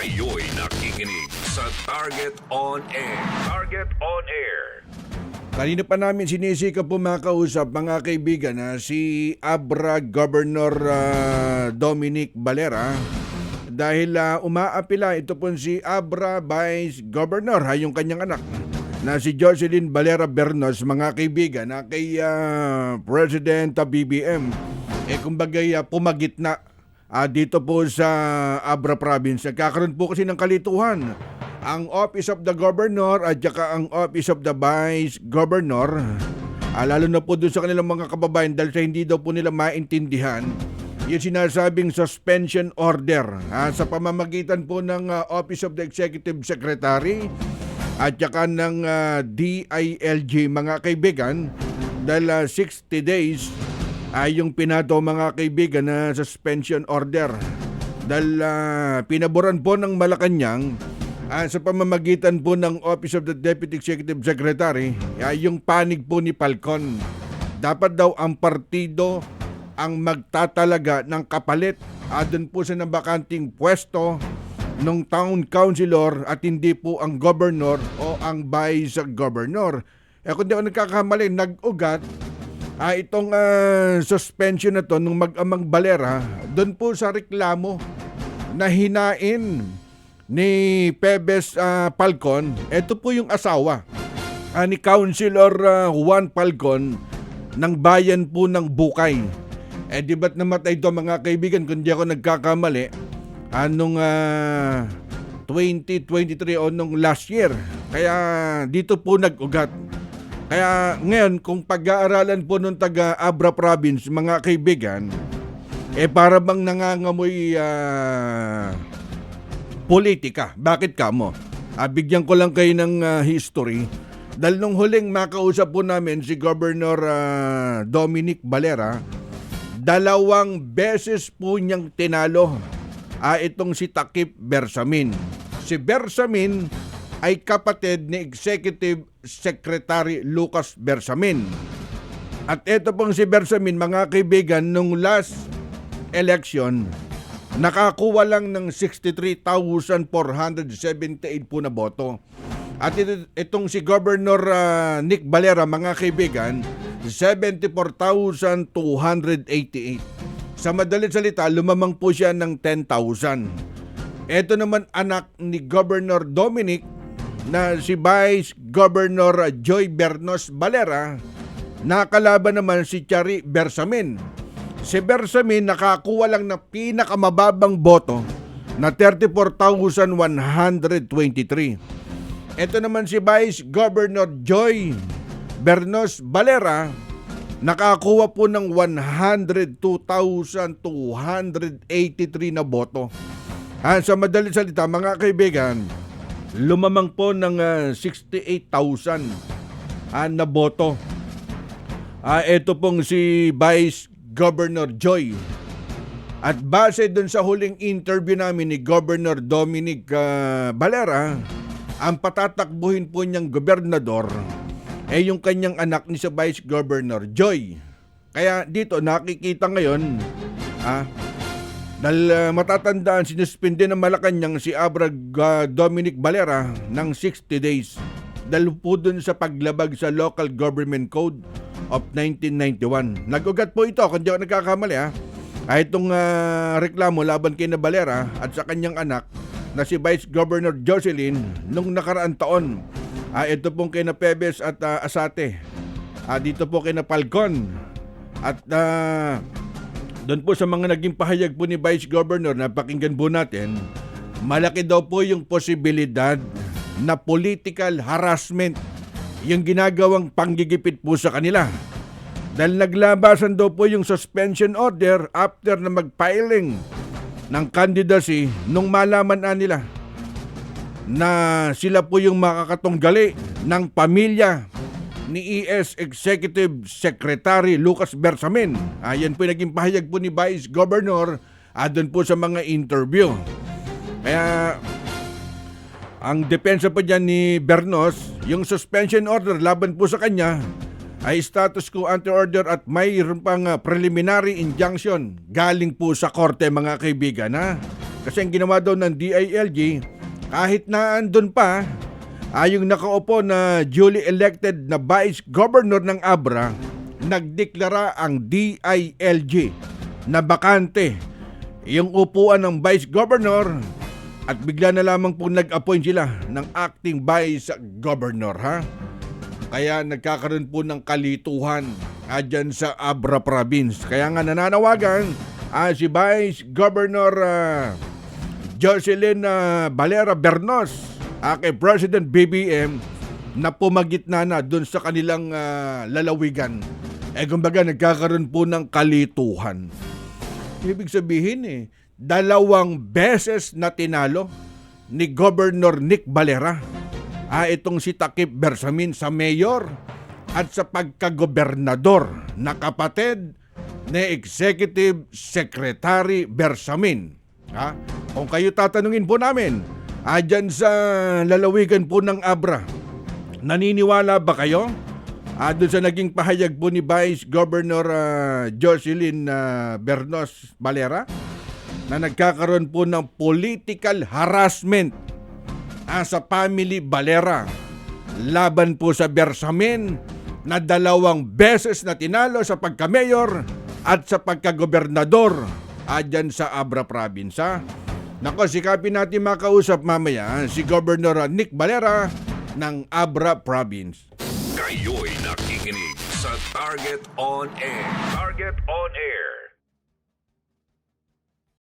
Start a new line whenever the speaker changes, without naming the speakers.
Kayo'y nakikinig sa Target On Air. Target On Air.
Kanina pa namin sinisika po makausap mga kaibigan na si Abra Governor Dominic Valera dahil umaapila ito po si Abra Vice Governor, yung kanyang anak na si Jocelyn Valera Bernos, mga kaibigan, na kay President BBM kumbaga pumagitna dito po sa Abra Province. Nagkakaroon po kasi ng kalituhan ang Office of the Governor at saka ang Office of the Vice Governor, lalo na po doon sa kanilang mga kababayan dahil sa hindi daw po nila maintindihan yung sinasabing suspension order sa pamamagitan po ng Office of the Executive Secretary at saka ng DILG, mga kaibigan, dahil 60 days ay yung pinato, mga kaibigan, na suspension order dahil pinaboran po ng Malacanang sa pamamagitan po ng Office of the Deputy Executive Secretary yung panig po ni Falcon. Dapat daw ang partido ang magtatalaga ng kapalit doon po sa nabakanting pwesto ng town councilor at hindi po ang governor o ang vice governor. Kung di ako nagkakamali, nag-ugat itong suspension na to nung mag-amang Valera doon po sa reklamo na hinain ni Pebes Falcon. Ito po yung asawa ni Councilor Juan Falcon ng bayan po ng Bukay. Di ba't namatay ito, mga kaibigan, kung di ako nagkakamali, anong 2023 o nung last year. Kaya dito po nag-ugat. Kaya ngayon, kung pag-aaralan po nung taga Abra Province, mga kaibigan, para bang nangangamoy politika. Bakit kamo? Bigyan ko lang kayo ng history. Dahil nung huling makausap po namin si Governor Dominic Valera, 2 beses po niyang tinalo itong si Takip Bersamin. Si Bersamin ay kapatid ni Executive Secretary Lucas Bersamin. At ito pong si Bersamin, mga kaibigan, nung last election, nakakuha lang ng 63,478 po na boto. At itong si Governor Nick Valera, mga kaibigan, 74,288. Sa madaling salita, lumamang po siya ng 10,000. Ito naman anak ni Governor Dominic na si Vice Governor Joy Bernos Valera, nakalaban naman si Chari Bersamin. Si Bersamin nakakuha lang na pinakamababang boto na 34,123. Ito naman si Vice Governor Joy Bernos Valera, nakakuha po ng 102,283 na boto. Sa madaling salita, mga kaibigan, lumamang po ng 68,000 na boto. Ito pong si Vice Governor Joy. At base dun sa huling interview namin ni Governor Dominic Valera, ang patatakbuhin po niyang gobernador yung kanyang anak ni sa Vice Governor Joy. Kaya dito nakikita ngayon dahil matatandaan, sinuspinde ng Malacanang si Abra Dominic Valera ng 60 days dahil po dun sa paglabag sa Local Government Code of 1991. Nag-ugat po ito, kung di ako nagkakamali itong reklamo laban kay na Valera at sa kanyang anak na si Vice Governor Jocelyn nung nakaraang taon. Ito pong kina Pebes at Asate. Dito po kina Falcon. At doon po sa mga naging pahayag po ni Vice Governor na pakinggan po natin, malaki daw po yung posibilidad na political harassment yung ginagawang panggigipit po sa kanila. Dahil naglabasan daw po yung suspension order after na mag-filing ng candidacy nung malaman nila na sila po yung makakatunggali ng pamilya ni ES Executive Secretary Lucas Bersamin. Yan po yung naging pahayag po ni Vice Governor doon po sa mga interview. Kaya ang depensa po dyan ni Bernos, yung suspension order laban po sa kanya ay status quo ante order at mayroon pang preliminary injunction galing po sa korte, mga kaibigan. Kasi ang ginawa daw ng DILG, kahit na andun pa, yung nakaupo na duly elected na Vice Governor ng Abra, nagdeklara ang DILG na bakante yung upuan ng Vice Governor at bigla na lamang po nag-appoint sila ng acting Vice Governor, ha? Kaya nagkakaroon po ng kalituhan dyan sa Abra Province. Kaya nga nananawagan si Vice Governor Jocelyn Valera Bernos kay President BBM na pumagitna na dun sa kanilang lalawigan. Kumbaga nagkakaroon po ng kalituhan. Ibig sabihin 2 beses na tinalo ni Governor Nick Valera itong si Takip Bersamin sa mayor at sa pagkagobernador na kapatid ni Executive Secretary Bersamin. Kung kayo tatanungin po namin, dyan sa lalawigan po ng Abra, naniniwala ba kayo doon sa naging pahayag po ni Vice Governor Jocelyn Bernos Valera na nagkakaroon po ng political harassment sa family Valera laban po sa Bersamin na 2 beses na tinalo sa pagka-mayor at sa pagka-gobernador dyan sa Abra Province. Nako, sikapin natin makausap mamaya si Governor Nick Valera ng Abra Province.
Kayo'y nakikinig sa Target on Air. Target on Air.